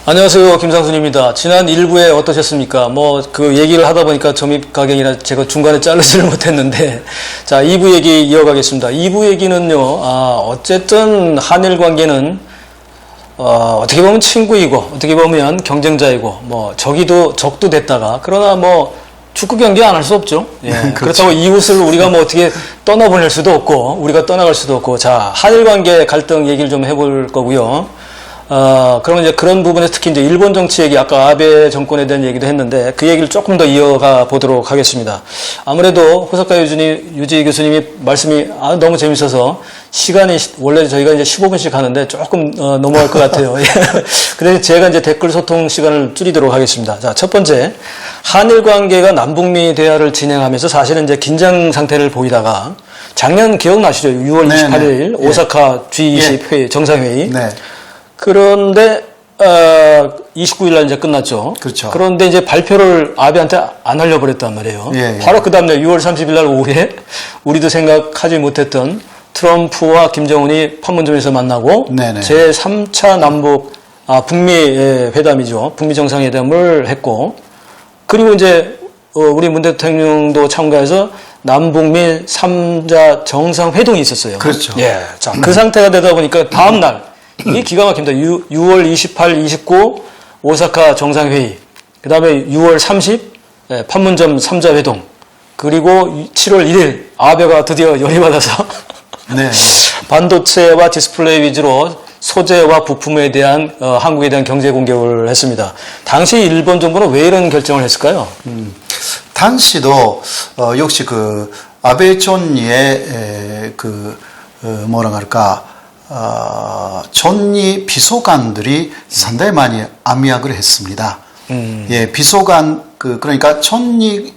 안녕하세요. 김상순입니다. 지난 1부에 어떠셨습니까? 그 얘기를 하다 보니까 점입가경이라 제가 중간에 자르지를 못했는데, 자, 2부 얘기 이어가겠습니다. 2부 얘기는요, 어쨌든 한일 관계는, 어떻게 보면 친구이고, 어떻게 보면 경쟁자이고, 적도 됐다가, 그러나 축구 경기 안 할 수 없죠. 예. 그렇죠. 그렇다고 이웃을 우리가 어떻게 떠나보낼 수도 없고, 우리가 떠나갈 수도 없고, 자, 한일 관계 갈등 얘기를 좀 해볼 거고요. 그러면 이제 그런 부분에서 특히 이제 일본 정치 얘기, 아까 아베 정권에 대한 얘기도 했는데 그 얘기를 조금 더 이어가 보도록 하겠습니다. 아무래도 호사카 유지 교수님이 말씀이 너무 재밌어서 시간이 원래 저희가 이제 15분씩 하는데 조금 넘어갈 것 같아요. 그래서 제가 이제 댓글 소통 시간을 줄이도록 하겠습니다. 자, 첫 번째, 한일 관계가 남북미 대화를 진행하면서 사실은 이제 긴장 상태를 보이다가 작년 기억나시죠? 6월 28일 오사카 G20 회의, 정상회의. 네. 그런데 29일 날 이제 끝났죠. 그렇죠. 그런데 이제 발표를 아베한테 안 하려고 그랬단 말이에요. 예. 바로 그 다음날 6월 30일 날 오후에 우리도 생각하지 못했던 트럼프와 김정은이 판문점에서 만나고 네네. 제3차 북미 회담이죠. 북미 정상회담을 했고, 그리고 이제 우리 문 대통령도 참가해서 남북미 3자 정상회동이 있었어요. 그렇죠. 예. 자, 그 상태가 되다 보니까 다음 날 이게 기가 막힙니다. 6월 28, 29 오사카 정상회의, 그 다음에 6월 30 판문점 3자 회동, 그리고 7월 1일 아베가 드디어 열이 받아서 네. 반도체와 디스플레이 위주로 소재와 부품에 대한 한국에 대한 경제 공격을 했습니다. 당시 일본 정부는 왜 이런 결정을 했을까요? 당시도 역시 그 아베 존리의 뭐라 그럴까 존리 비서관들이 상당히 많이 압력을 했습니다. 예, 비서관 그러니까 존리의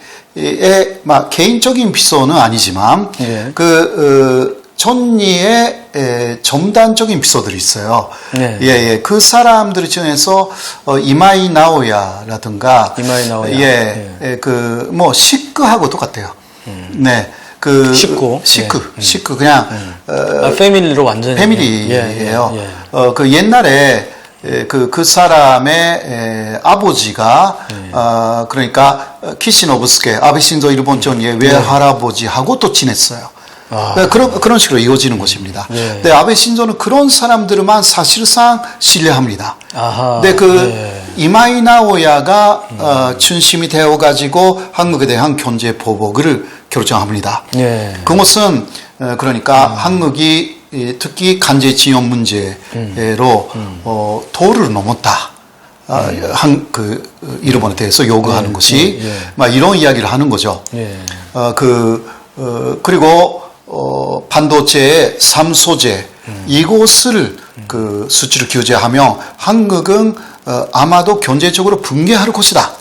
개인적인 비서는 아니지만 예. 존리의 점단적인 비서들이 있어요. 네. 예, 그 사람들 중에서 이마이 나오야라든가 시크하고 똑같아요. 네. 시크 그냥 패밀리로 완전히 패밀리예요. 예. 그 옛날에 그 사람의 아버지가 그러니까 키시노부스케 아베 신조 일본 총리의 외할아버지하고 또 지냈어요. 그런 식으로 이어지는 것입니다. 예. 근데 아베 신조는 그런 사람들만 사실상 신뢰합니다. 근데 이마이 나오야가 중심이 되어가지고 한국에 대한 경제 보복을 결정합니다. 예. 그것은 그러니까 한국이 특히 간제지역 문제로 도를 넘었다. 일본에 대해서 요구하는 것이 이런 이야기를 하는 거죠. 예. 그리고 반도체의 3소재 이것을 수출을 규제하면 한국은 아마도 경제적으로 붕괴할 것이다.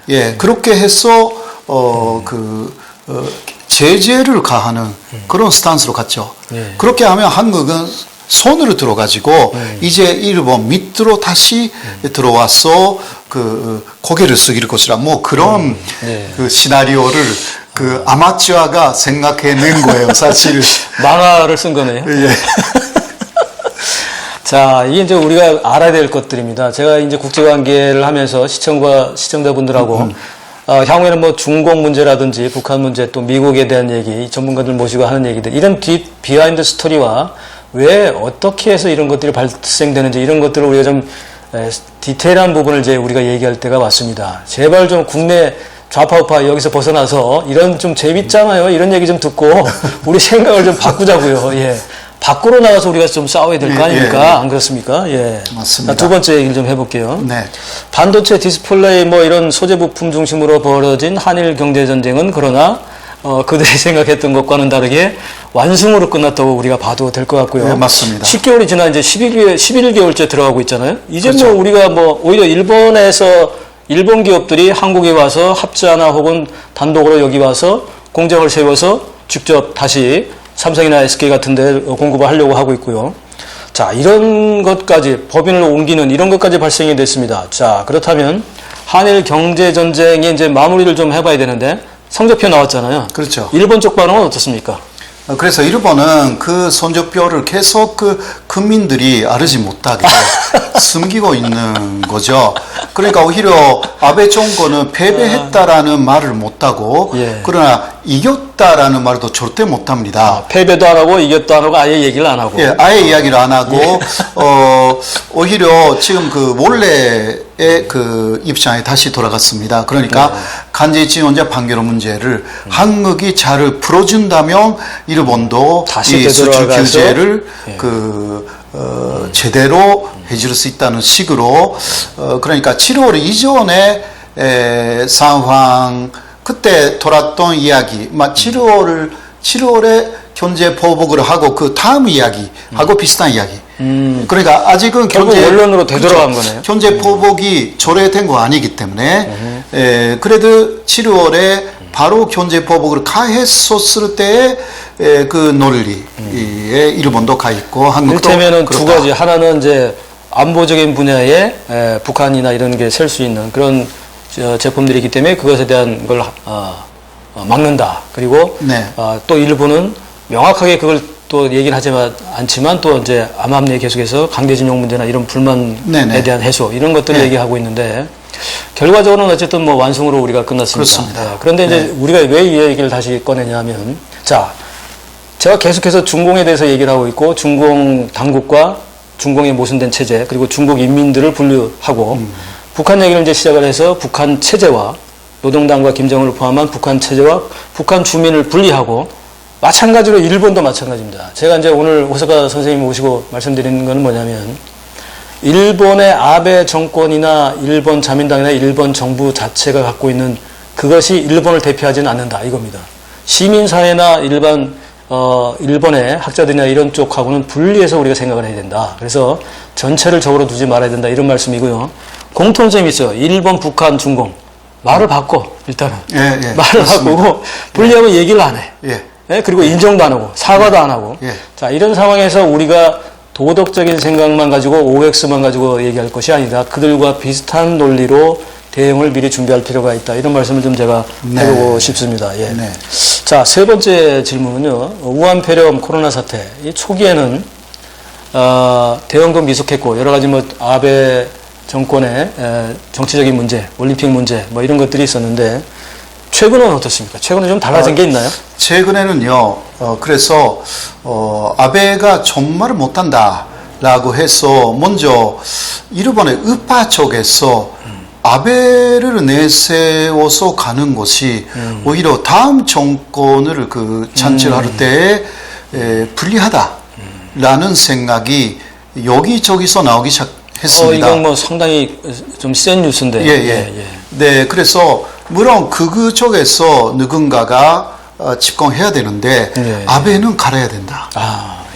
예, 그렇게 해서 제재를 가하는 그런 스탠스로 갔죠. 예. 그렇게 하면 한국은 손으로 들어가지고 이제 일본 밑으로 다시 들어와서 고개를 숙일 것이라 그런 시나리오를 아마추어가 생각해낸 거예요, 사실. 만화를 쓴 거네요. 예. 자, 이게 이제 우리가 알아야 될 것들입니다. 제가 이제 국제관계를 하면서 시청자분들하고 향후에는 중국 문제라든지 북한 문제 또 미국에 대한 얘기, 전문가들 모시고 하는 얘기들, 이런 비하인드 스토리와 왜 어떻게 해서 이런 것들이 발생되는지 이런 것들을 우리가 좀 디테일한 부분을 이제 우리가 얘기할 때가 왔습니다. 제발 좀 국내 좌파우파 여기서 벗어나서 이런 좀 재밌잖아요. 이런 얘기 좀 듣고 우리 생각을 좀 바꾸자고요. 예. 밖으로 나가서 우리가 좀 싸워야 될 거 아닙니까? 안 그렇습니까? 예. 맞습니다. 두 번째 얘기를 좀 해볼게요. 네. 반도체 디스플레이 이런 소재 부품 중심으로 벌어진 한일 경제 전쟁은 그러나 그들이 생각했던 것과는 다르게 완승으로 끝났다고 우리가 봐도 될 것 같고요. 네, 맞습니다. 10개월이 지나 이제 11개월째 들어가고 있잖아요. 이제 그렇죠. 우리가 오히려 일본 기업들이 한국에 와서 합자나 혹은 단독으로 여기 와서 공장을 세워서 직접 다시 삼성이나 SK 같은 데 공급을 하려고 하고 있고요. 자, 이런 것까지 법인을 옮기는 이런 것까지 발생이 됐습니다. 자, 그렇다면 한일 경제 전쟁의 이제 마무리를 좀 해봐야 되는데 성적표 나왔잖아요. 그렇죠. 일본 쪽 반응은 어떻습니까? 그래서 일본은 그 선조표를 계속 그 국민들이 알지 못하게 숨기고 있는 거죠. 그러니까 오히려 아베 정권은 패배했다라는 말을 못하고 예. 그러나 이겼다라는 말도 절대 못합니다. 패배도 안 하고 이겼도 안 하고 아예 얘기를 안 하고. 예, 아예 이야기를 안 하고 오히려 지금 그 원래의 그 입장에 다시 돌아갔습니다. 그러니까 간제 지원자 판결 문제를 한국이 잘 풀어준다면 일본도 다시 이 수출 되돌아가서 규제를 예. 제대로 해줄 수 있다는 식으로 그러니까 7월 이전에 상황 그때 돌았던 이야기, 7월에 경제 보복을 하고 그 다음 이야기하고 비슷한 이야기. 그러니까 아직은 결국 원론으로 되돌아간 거네요. 경제 보복이 조례된 거 아니기 때문에 그래도 7월에 바로 경제 보복을 가했었을 때의 그 논리에 일본도 가 있고 한국도 이를테면은 두 그렇다. 가지. 하나는 이제 안보적인 분야에 북한이나 이런 게 셀 수 있는 그런 제품들이기 때문에 그것에 대한 걸 막는다. 그리고 네. 또 일본은 명확하게 그걸 또 얘기는 하지만 않지만 또 이제 암암리에 계속해서 강제징용 문제나 이런 불만에 네네. 대한 해소 이런 것들을 네. 얘기하고 있는데 결과적으로는 어쨌든 뭐 완승으로 우리가 끝났습니다. 그렇습니다. 그런데 이제 네. 우리가 왜 이 얘기를 다시 꺼내냐면 자 제가 계속해서 중공에 대해서 얘기를 하고 있고 중공 당국과 중공에 모순된 체제 그리고 중국 인민들을 분류하고 북한 얘기를 이제 시작을 해서 북한 체제와 노동당과 김정은을 포함한 북한 체제와 북한 주민을 분리하고 마찬가지로 일본도 마찬가지입니다. 제가 이제 오늘 오사카 선생님 모시고 말씀드리는 것은 뭐냐면 일본의 아베 정권이나 일본 자민당이나 일본 정부 자체가 갖고 있는 그것이 일본을 대표하지는 않는다 이겁니다. 시민사회나 일본의 학자들이나 이런 쪽하고는 분리해서 우리가 생각을 해야 된다. 그래서 전체를 적으로 두지 말아야 된다 이런 말씀이고요. 공통점이 있어요. 일본, 북한, 중공. 말을 바꿔 일단은. 예, 말을 바꾸고 분리하고 얘기를 안 해. 예. 예, 그리고 인정도 안 하고 사과도 안 하고. 예. 자, 이런 상황에서 우리가 도덕적인 생각만 가지고 OX만 가지고 얘기할 것이 아니라 그들과 비슷한 논리로 대응을 미리 준비할 필요가 있다. 이런 말씀을 좀 제가 네. 해보고 싶습니다. 예. 네. 자, 세 번째 질문은요. 우한 폐렴 코로나 사태. 이 초기에는 대응도 미숙했고 여러 가지 뭐 아베 정권의 정치적인 문제, 올림픽 문제 뭐 이런 것들이 있었는데 최근은 어떻습니까? 최근에 좀 달라진 게 있나요? 최근에는요, 그래서, 아베가 정말 못한다라고 해서, 먼저, 일본의 우파 쪽에서 아베를 내세워서 가는 것이, 오히려 다음 정권을 잔치할 때에 불리하다라는 생각이 여기저기서 나오기 시작했습니다. 이건 뭐 상당히 좀 센 뉴스인데. 예. 네, 그래서, 물론 그 쪽에서 누군가가 집권해야 되는데 예. 아베는 갈아야 된다.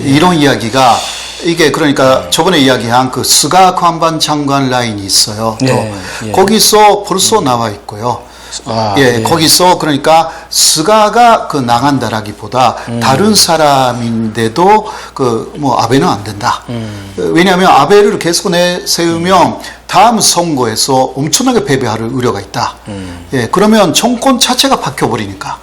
예. 이런 이야기가 이게 그러니까 저번에 이야기한 그 스가 관반 장관 라인이 있어요. 또 예. 거기서 벌써 나와 있고요. 예. 거기서 그러니까 스가가 나간다라기보다 다른 사람인데도 뭐 아베는 안 된다. 왜냐하면 아베를 계속 내세우면 다음 선거에서 엄청나게 패배할 우려가 있다. 예, 그러면 정권 자체가 바뀌어버리니까.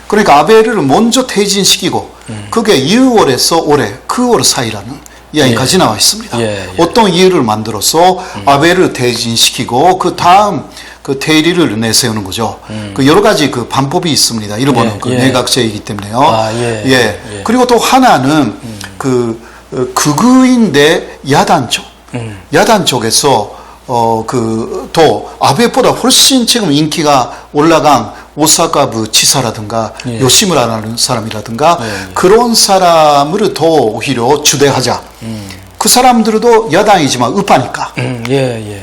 그러니까 아베를 먼저 퇴진시키고 그게 6월에서 올해 9월 사이라는 이야기까지 나와 있습니다. 어떤 이유를 만들어서 아베를 퇴진시키고 그 다음 대리를 내세우는 거죠. 그 여러 가지 반법이 있습니다. 일본은 내각제이기 때문에요. 그리고 또 하나는 극우인데 야단 쪽. 야단 쪽에서 또 아베보다 훨씬 지금 인기가 올라간 오사카부 지사라든가 요시무라라는 사람이라든가 그런 사람을 더 오히려 주대하자. 그 사람들도 야당이지만 우파니까.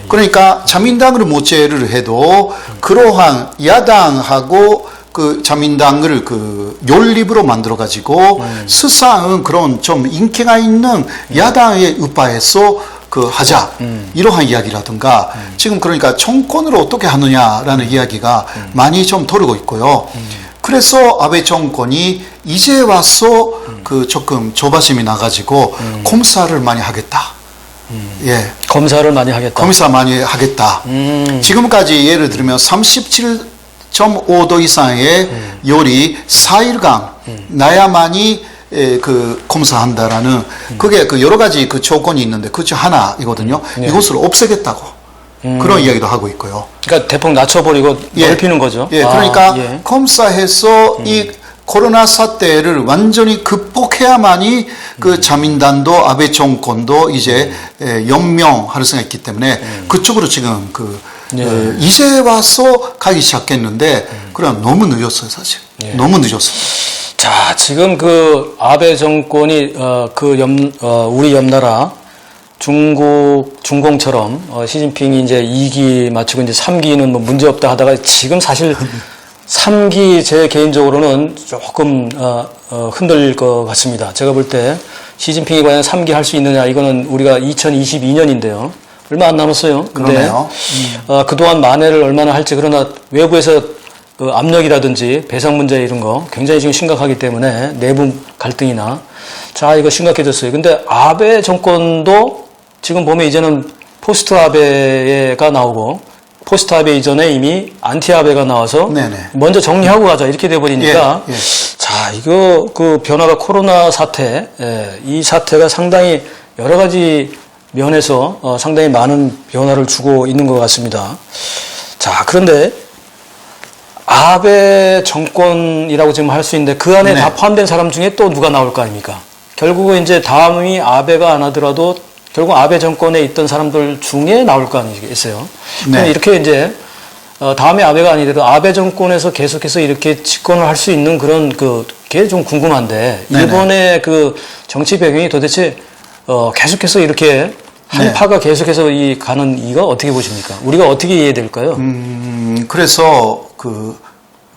그러니까 자민당을 모체를 해도 그러한 야당하고 자민당을 연립으로 만들어 가지고 스상은 그런 좀 인기가 있는 야당의 우파에서 하자. 이러한 이야기라든가 지금 그러니까 정권을 어떻게 하느냐라는 이야기가 많이 좀 돌고 있고요. 그래서 아베 정권이 이제 와서 조금 조바심이 나가지고 검사를 많이 하겠다. 검사를 많이 하겠다. 검사 많이 하겠다. 지금까지 예를 들면 37 5도 이상의 열이 4일간 나야만이 그 검사한다라는 그게 그 여러 가지 그 조건이 있는데 그중 하나이거든요. 네. 이것을 없애겠다고 그런 이야기도 하고 있고요. 그러니까 대폭 낮춰버리고 예. 넓히는 거죠. 예, 그러니까 예. 검사해서 이 코로나 사태를 완전히 극복해야만이 그 자민당도 아베 정권도 이제 연명할 수가 있기 때문에 그쪽으로 지금 이제 와서 가기 시작했는데 그럼 너무 늦었어요, 사실. 너무 늦었어요. 자, 지금 그 아베 정권이 우리 옆나라 중공처럼 시진핑이 이제 2기 마치고 이제 3기는 뭐 문제 없다 하다가 지금 사실 3기 제 개인적으로는 조금 흔들릴 것 같습니다. 제가 볼 때 시진핑이 과연 3기 할 수 있느냐 이거는 우리가 2022년인데요. 얼마 안 남았어요. 근데 그러네요. 그동안 만회를 얼마나 할지 그러나 외부에서 그 압력이라든지 배상 문제 이런 거 굉장히 지금 심각하기 때문에 내부 갈등이나 자 이거 심각해졌어요. 근데 아베 정권도 지금 보면 이제는 포스트 아베가 나오고 포스트 아베 이전에 이미 안티 아베가 나와서 네네. 먼저 정리하고 가자 이렇게 돼 버리니까 예, 예. 자 이거 그 변화가 코로나 사태 이 사태가 상당히 여러 가지 면에서 상당히 많은 변화를 주고 있는 것 같습니다. 자 그런데 아베 정권이라고 지금 할 수 있는데 그 안에 네. 다 포함된 사람 중에 또 누가 나올 거 아닙니까? 결국은 이제 다음이 아베가 안 하더라도 결국 아베 정권에 있던 사람들 중에 나올 거 아니겠어요? 네. 이렇게 이제 다음에 아베가 아니더라도 아베 정권에서 계속해서 이렇게 집권을 할 수 있는 그런 그게 좀 궁금한데 네네. 일본의 그 정치 배경이 도대체 계속해서 이렇게 한 네. 파가 계속해서 가는 이거 어떻게 보십니까? 우리가 어떻게 이해될까요? 그래서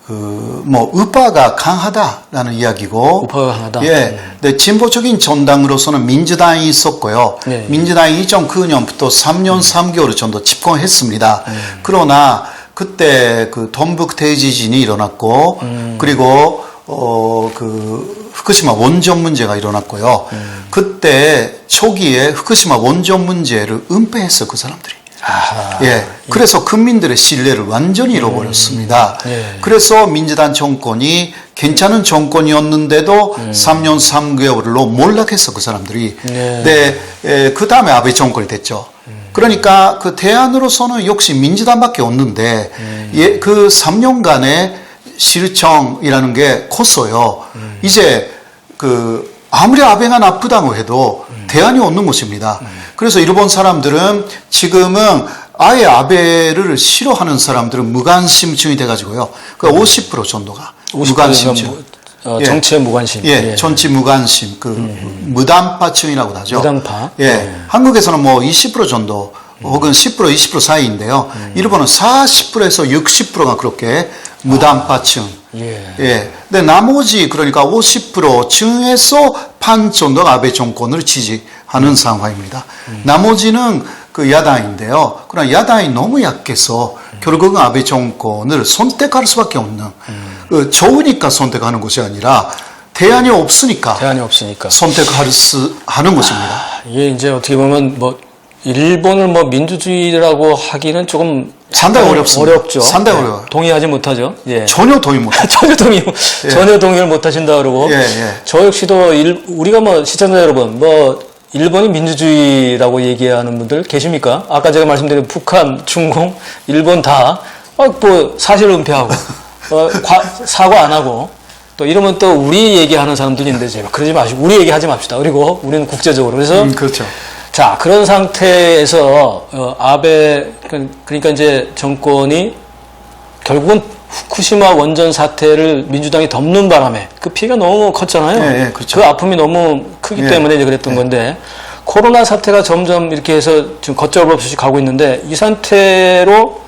우파가 강하다라는 이야기고. 우파가 강하다. 예. 근데 진보적인 정당으로서는 민주당이 있었고요. 네. 민주당이 2009년부터 3년 3개월 정도 집권했습니다. 그러나 그때 그 동북 대지진이 일어났고, 그리고 후쿠시마 원전 문제가 일어났고요. 그때 초기에 후쿠시마 원전 문제를 은폐했어요, 그 사람들이. 아하. 예. 그래서 국민들의 신뢰를 완전히 잃어버렸습니다. 예. 그래서 민주당 정권이 괜찮은 정권이었는데도 3년 3개월로 몰락했어, 그 사람들이. 네. 그 다음에 아베 정권이 됐죠. 그러니까 그 대안으로서는 역시 민주당밖에 없는데, 그 3년간의 실정이라는 게 컸어요. 이제 아무리 아베가 나쁘다고 해도 대안이 없는 것입니다. 그래서 일본 사람들은 지금은 아예 아베를 싫어하는 사람들은 무관심증이 돼가지고요. 그 50% 정도가 무관심증. 정치에 무관심. 예, 정치 무관심, 무당파층이라고 하죠. 무당파. 예, 한국에서는 뭐 20% 정도, 혹은 10%, 20% 사이인데요. 일본은 40%에서 60%가 그렇게 무당파층. 예. 근데 나머지, 그러니까 50% 중에서 반 정도가 아베 정권을 지지하는 상황입니다. 나머지는 그 야당인데요. 그러나 야당이 너무 약해서 결국은 아베 정권을 선택할 수밖에 없는, 좋으니까 선택하는 것이 아니라 대안이 없으니까 하는 것입니다. 이게 이제 어떻게 보면 일본을 민주주의라고 하기는 조금 상당히 어렵습니다. 어렵죠. 상당히 어려워요. 동의하지 못하죠. 예. 전혀 동의 못해요. 전혀 동의를 못하신다 그러고. 예, 예. 저 역시도 우리가 시청자 여러분 일본이 민주주의라고 얘기하는 분들 계십니까? 아까 제가 말씀드린 북한, 중공, 일본 다 사실 은폐하고 사과 안 하고 또 이러면 또 우리 얘기하는 사람들이 있는데 제가 그러지 마시고 우리 얘기하지 맙시다. 그리고 우리는 국제적으로 그래서 그렇죠. 자, 그런 상태에서, 아베, 그러니까 이제 정권이 결국은 후쿠시마 원전 사태를 민주당이 덮는 바람에 그 피해가 너무 컸잖아요. 예, 예, 그렇죠. 그 아픔이 너무 크기 때문에 이제 그랬던 건데, 코로나 사태가 점점 이렇게 해서 지금 걷잡없이 가고 있는데, 이 상태로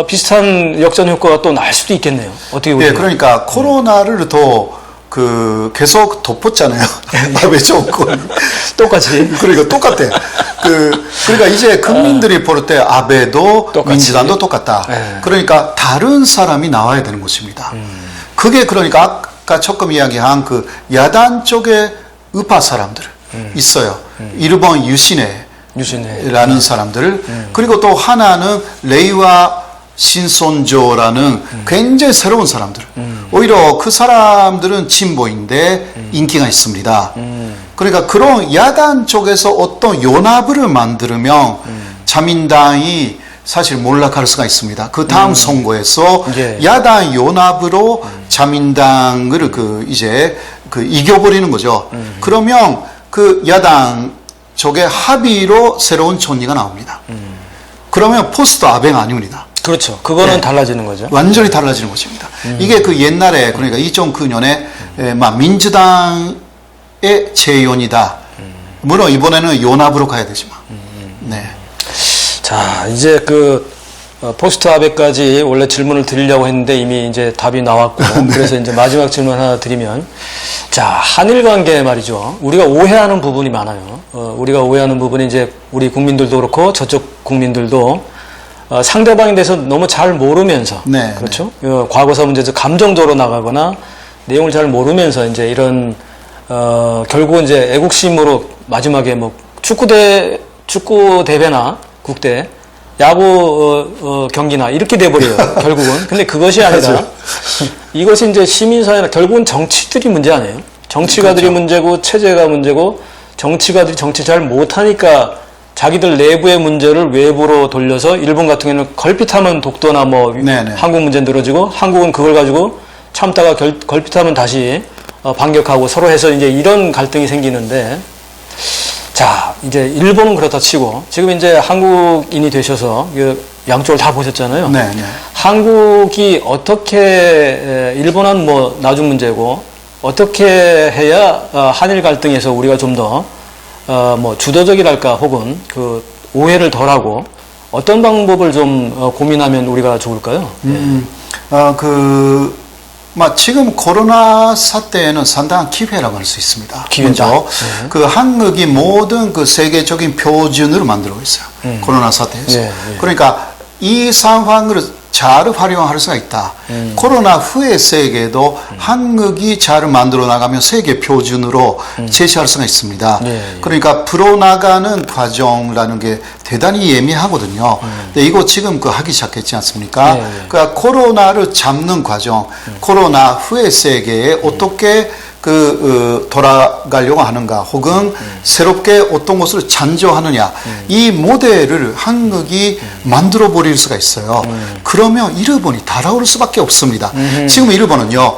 비슷한 역전 효과가 또 날 수도 있겠네요. 어떻게 보세요? 예, 그러니까 코로나를 더 계속 덮었잖아요. 아베 정권. 똑같이. 그러니까 똑같아. 그러니까 이제 국민들이 볼 때 아베도 똑같이. 민주당도 똑같다. 네. 그러니까 다른 사람이 나와야 되는 것입니다. 그게 그러니까 아까 조금 이야기한 야당 쪽에 우파 사람들 있어요. 일본 유신회라는 사람들. 그리고 또 하나는 레이와 신선조라는 굉장히 새로운 사람들. 오히려 그 사람들은 진보인데 인기가 있습니다. 그러니까 그런 야당 쪽에서 어떤 연합을 만들면 자민당이 사실 몰락할 수가 있습니다. 그 다음 선거에서 예. 야당 연합으로 자민당을 이제 이겨버리는 거죠. 그러면 그 야당 쪽의 합의로 새로운 총리가 나옵니다. 그러면 포스트 아베가 아닙니다. 그렇죠. 그거는 네. 달라지는 거죠. 완전히 달라지는 것입니다. 이게 그 옛날에 그러니까 2009년에 민주당의 재연이다. 물론 이번에는 연합으로 가야 되지만. 네. 자, 이제 포스트 아베까지 원래 질문을 드리려고 했는데 이미 이제 답이 나왔고, 그래서 이제 마지막 질문 하나 드리면, 자, 한일 관계 말이죠. 우리가 오해하는 부분이 많아요. 우리가 오해하는 부분이 이제 우리 국민들도 그렇고 저쪽 국민들도 상대방에 대해서 너무 잘 모르면서, 네, 그렇죠? 과거사 문제에서 감정적으로 나가거나 내용을 잘 모르면서 이제 이런 결국은 이제 애국심으로 마지막에 뭐 축구 대회나 국대 야구 경기나 이렇게 돼버려요. 결국은. 근데 그것이 아니라 이것이 이제 시민사회나 결국은 정치들이 문제 아니에요. 정치가들이 그렇죠. 문제고 체제가 문제고 정치가들이 정치 잘 못하니까 자기들 내부의 문제를 외부로 돌려서 일본 같은 경우는 걸핏하면 독도나 뭐 네네. 한국 문제 늘어지고 한국은 그걸 가지고 참다가 걸핏하면 다시 반격하고 서로 해서 이제 이런 갈등이 생기는데 자, 이제 일본은 그렇다 치고 지금 이제 한국인이 되셔서 양쪽을 다 보셨잖아요. 네, 네. 한국이 어떻게 일본은 뭐 나중 문제고 어떻게 해야 한일 갈등에서 우리가 좀 더 뭐 주도적이랄까 혹은 그 오해를 덜하고 어떤 방법을 좀 고민하면 우리가 좋을까요? 지금 코로나 사태에는 상당한 기회라고 할 수 있습니다. 기회다. 먼저, 네. 그 한국이 모든 그 세계적인 표준을 만들고 있어요. 코로나 사태에서. 네, 네. 그러니까 이 상황을 잘 활용할 수가 있다. 코로나 후의 세계도 한국이 잘 만들어 나가면 세계 표준으로 제시할 수가 있습니다. 네. 그러니까 풀어나가는 과정이라는 게 대단히 예민하거든요. 근데 이거 지금 하기 시작했지 않습니까? 네. 그러니까 코로나를 잡는 과정, 코로나 후의 세계에 어떻게 돌아가려고 하는가, 혹은 새롭게 어떤 것을 창조하느냐, 이 모델을 한국이 만들어 버릴 수가 있어요. 그러면 일본이 달아올 수밖에 없습니다. 지금 일본은요,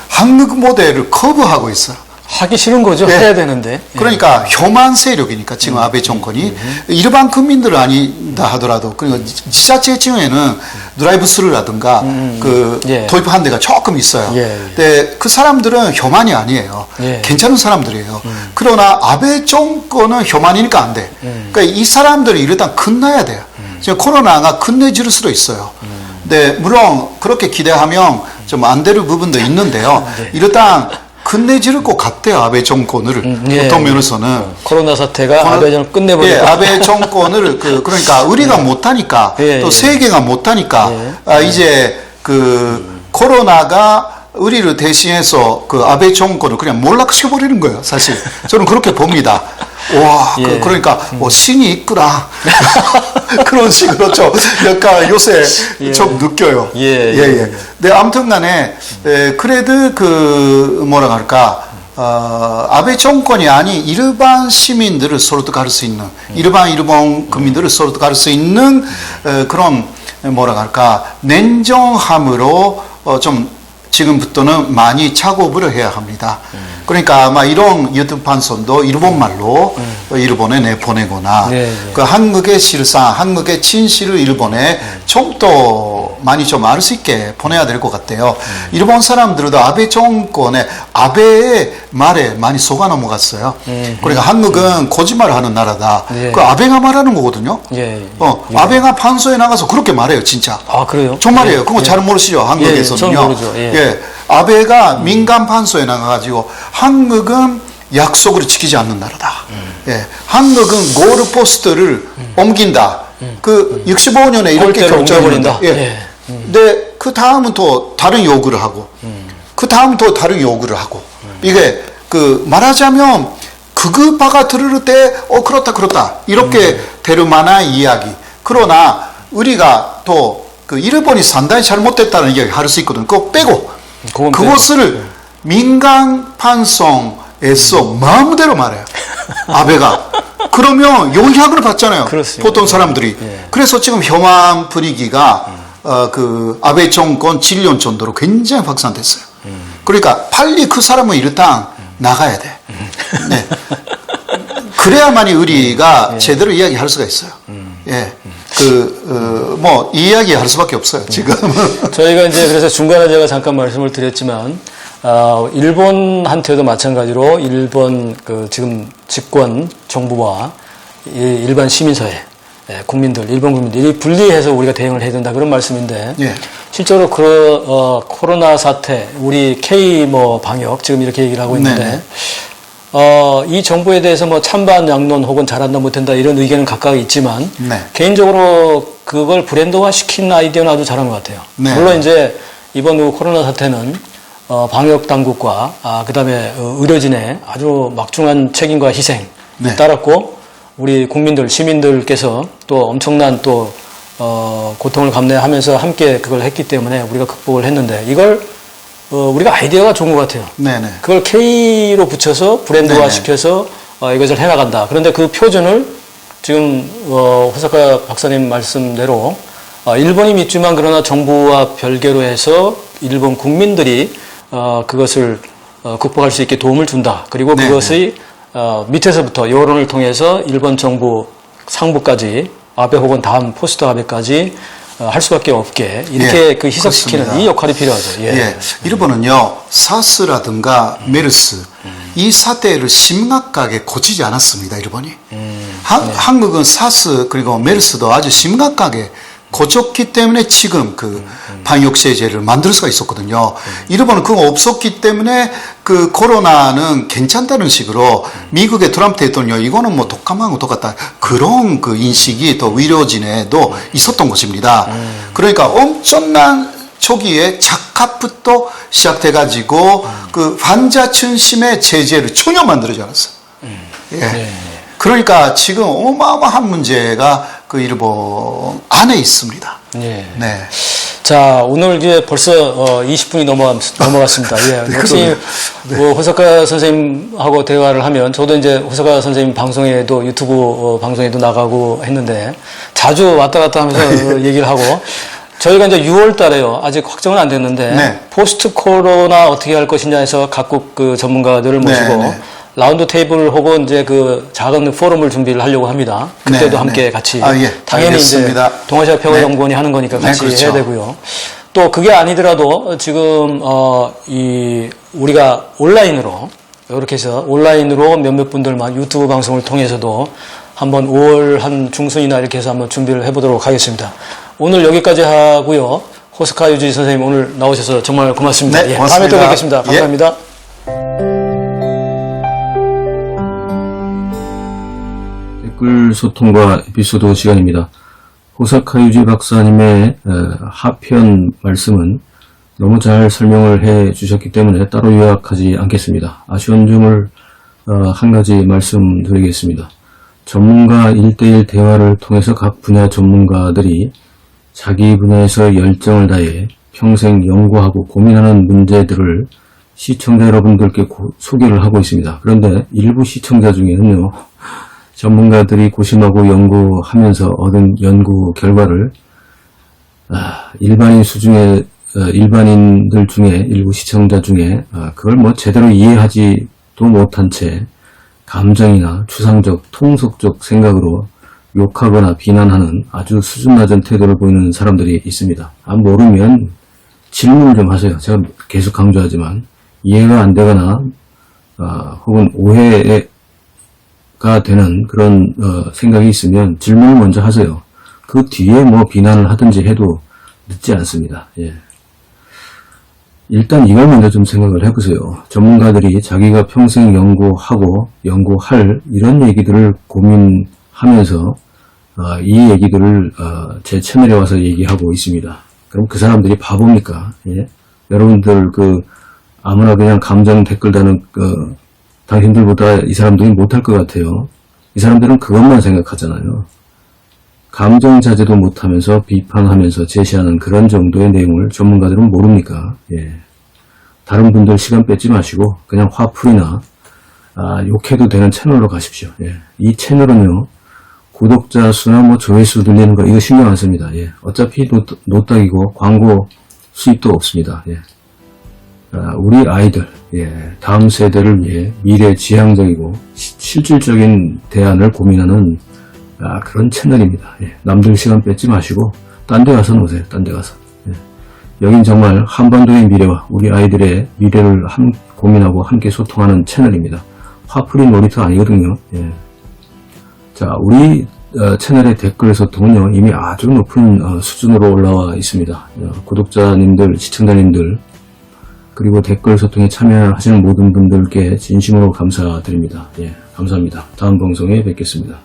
한국 모델을 커버하고 있어요. 하기 싫은 거죠. 네. 해야 되는데. 그러니까 혐한 세력이니까 지금 아베 정권이 일반 국민들은 아니다 하더라도 그러니까 지자체층에는 드라이브스루라든가 예. 도입한 데가 조금 있어요. 예. 근데 그 사람들은 혐한이 아니에요. 예. 괜찮은 사람들이에요. 그러나 아베 정권은 혐한이니까 안 돼. 그러니까 이 사람들이 일단 끝나야 돼요. 지금 코로나가 끝내줄 수도 있어요. 근데 물론 그렇게 기대하면 좀 안 되는 부분도 있는데요. 일단 끝내줄 것 같아요, 아베 정권을. 예. 어떤 면에서는. 코로나 사태가 아베 정권을 끝내버리고. 예, 아베 정권을, 그러니까 우리가 못하니까, 예, 또 예. 세계가 못하니까, 이제 코로나가 우리를 대신해서 아베 정권을 그냥 몰락시켜버리는 거예요, 사실. 저는 그렇게 봅니다. 와, 예. 그러니까, 신이 있구나. 그런 식으로 좀, 약간 요새 예. 좀 느껴요. 예, 예. 네, 아무튼 간에, 그래도 뭐라 할까, 아베 정권이 아닌 일반 시민들을 서로도 가를 수 있는, 일본 국민들을 서로도 가를 수 있는, 그런, 뭐라 할까, 냉정함으로, 지금부터는 많이 작업을 해야 합니다. 그러니까 아마 이런 유튜브 방송도 일본말로 일본에 내보내거나 네. 한국의 실상, 한국의 진실을 일본에 좀 더 많이 좀 알 수 있게 보내야 될 것 같아요. 일본 사람들도 아베 정권의 아베의 말에 많이 속아 넘어갔어요. 그러니까 한국은 거짓말을 하는 나라다. 예. 그 아베가 말하는 거거든요. 예. 아베가 방송에 나가서 그렇게 말해요, 진짜. 아, 그래요? 정말이에요. 그거 잘 모르시죠? 한국에서는요. 전 모르죠. 예. 예. 아베가 민간 판소에 나가가지고 한국은 약속을 지키지 않는 나라다. 예. 한국은 골포스트를 옮긴다. 65년에 이렇게 골대를 결정해버린다. 옮겨버린다. 예. 예. 근데 그 다음은 또 다른 요구를 하고, 그 다음 또 다른 요구를 하고, 이게 말하자면 극우파가 들을 때 그렇다 이렇게 될 만한 이야기. 그러나 우리가 또 그 일본이 상당히 잘못됐다는 이야기 할 수 있거든요. 그거 빼고 그건 그것을 민간 방송에서 마음대로 말해요. 아베가. 그러면 영향을 받잖아요. 그렇습니다. 보통 사람들이. 예. 그래서 지금 혐한 분위기가 그 아베 정권 7년 정도로 굉장히 확산됐어요. 그러니까 빨리 그 사람은 일단 나가야 돼. 네. 그래야만이 우리가 제대로 이야기할 수가 있어요. 예. 뭐 이야기할 수밖에 없어요. 지금. 저희가 이제 그래서 중간에 제가 잠깐 말씀을 드렸지만 일본한테도 마찬가지로 일본 그 지금 집권 정부와 일반 시민사회 국민들, 일본 국민들이 분리해서 우리가 대응을 해야 된다 그런 말씀인데 예. 실제로 코로나 사태, 우리 K 방역 지금 이렇게 얘기를 하고 있는데 네네. 이 정부에 대해서 찬반 양론 혹은 잘한다 못한다 이런 의견은 각각 있지만 네. 개인적으로 그걸 브랜드화 시킨 아이디어는 아주 잘한 것 같아요. 네. 물론 이제 이번 코로나 사태는 방역 당국과 그다음에 의료진의 아주 막중한 책임과 희생이 네. 따랐고 우리 국민들 시민들께서 또 엄청난 또 고통을 감내하면서 함께 그걸 했기 때문에 우리가 극복을 했는데 이걸 우리가 아이디어가 좋은 것 같아요. 네네. 그걸 K로 붙여서 브랜드화 네네. 시켜서 이것을 해나간다. 그런데 그 표준을 지금 호사카 박사님 말씀대로 일본이 믿지만 그러나 정부와 별개로 해서 일본 국민들이 그것을 극복할 수 있게 도움을 준다. 그리고 네네. 그것이 밑에서부터 여론을 통해서 일본 정부 상부까지 아베 혹은 다음 포스트 아베까지 할 수밖에 없게 이렇게 예, 그 희석시키는 그렇습니다. 이 역할이 필요하죠. 예. 예. 일본은요, 사스라든가 메르스, 이 사태를 심각하게 고치지 않았습니다, 일본이. 한국은 사스, 그리고 메르스도 아주 심각하게 고쳤기 때문에 지금 그 방역세제를 만들 수가 있었거든요. 일본은 그거 없었기 때문에 그 코로나는 괜찮다는 식으로 미국의 트럼프 대통령 이거는 뭐 독감하고 똑같다. 그런 그 인식이 또 의료진에도 있었던 것입니다. 그러니까 엄청난 초기에 작합부터 시작돼가지고 그 환자 중심의 제재를 전혀 만들지 않았어요. 예. 그러니까 지금 어마어마한 문제가 그 일본 안에 있습니다. 예. 네. 자, 오늘 이제 벌써 20분이 넘어갔습니다. 예. 혹시 호사카 선생님하고 대화를 하면 저도 이제 호사카 선생님 방송에도 유튜브 방송에도 나가고 했는데 자주 왔다 갔다 하면서 얘기를 하고 저희가 이제 6월 달에요. 아직 확정은 안 됐는데 네. 포스트 코로나 어떻게 할 것이냐 해서 각국 그 전문가들을 모시고 네. 라운드 테이블 혹은 이제 그 작은 포럼을 준비를 하려고 합니다. 그때도 네, 함께 네. 같이 예. 당연히 알겠습니다. 이제 동아시아 평화연구원이 네. 하는 거니까 네, 같이 그렇죠. 해야 되고요. 또 그게 아니더라도 지금 우리가 온라인으로 이렇게 해서 온라인으로 몇몇 분들만 유튜브 방송을 통해서도 한번 5월 한 중순이나 이렇게 해서 한번 준비를 해보도록 하겠습니다. 오늘 여기까지 하고요. 호스카 유지 선생님 오늘 나오셔서 정말 고맙습니다. 네, 예, 고맙습니다. 다음에 또 뵙겠습니다. 예. 감사합니다. 댓글 소통과 에피소드 시간입니다. 호사카 유지 박사님의 하편 말씀은 너무 잘 설명을 해 주셨기 때문에 따로 요약하지 않겠습니다. 아쉬운 점을 한 가지 말씀드리겠습니다. 전문가 1대1 대화를 통해서 각 분야 전문가들이 자기 분야에서 열정을 다해 평생 연구하고 고민하는 문제들을 시청자 여러분들께 소개를 하고 있습니다. 그런데 일부 시청자 중에는요, 전문가들이 고심하고 연구하면서 얻은 연구 결과를 일반인들 중에 일부 시청자 중에 그걸 뭐 제대로 이해하지도 못한 채 감정이나 추상적, 통속적 생각으로 욕하거나 비난하는 아주 수준 낮은 태도를 보이는 사람들이 있습니다. 모르면 질문을 좀 하세요. 제가 계속 강조하지만 이해가 안 되거나 혹은 오해가 되는 그런 생각이 있으면 질문을 먼저 하세요. 그 뒤에 뭐 비난을 하든지 해도 늦지 않습니다. 예. 일단 이걸 먼저 좀 생각을 해보세요. 전문가들이 자기가 평생 연구하고 연구할 이런 얘기들을 고민하면서 이 얘기들을 제 채널에 와서 얘기하고 있습니다. 그럼 그 사람들이 바보입니까? 예? 여러분들 아무나 그냥 감정 댓글 다는 당신들보다 이 사람들이 못할 것 같아요. 이 사람들은 그것만 생각하잖아요. 감정 자제도 못하면서 비판하면서 제시하는 그런 정도의 내용을 전문가들은 모릅니까? 예. 다른 분들 시간 뺏지 마시고 그냥 화풀이나 욕해도 되는 채널로 가십시오. 예. 이 채널은요, 구독자 수나 뭐 조회수 늘리는 거 이거 신경 안 씁니다. 예. 어차피 노딱이고 광고 수입도 없습니다. 예. 우리 아이들, 예, 다음 세대를 위해 미래지향적이고 실질적인 대안을 고민하는 그런 채널입니다. 예. 남들 시간 뺏지 마시고 딴 데 가서 노세요. 딴 데 가서. 예. 여긴 정말 한반도의 미래와 우리 아이들의 미래를 고민하고 함께 소통하는 채널입니다. 화풀이 놀이터 아니거든요. 예. 자, 우리 채널의 댓글 소통은요, 이미 아주 높은 수준으로 올라와 있습니다. 구독자님들, 시청자님들, 그리고 댓글 소통에 참여하시는 모든 분들께 진심으로 감사드립니다. 예, 감사합니다. 다음 방송에 뵙겠습니다.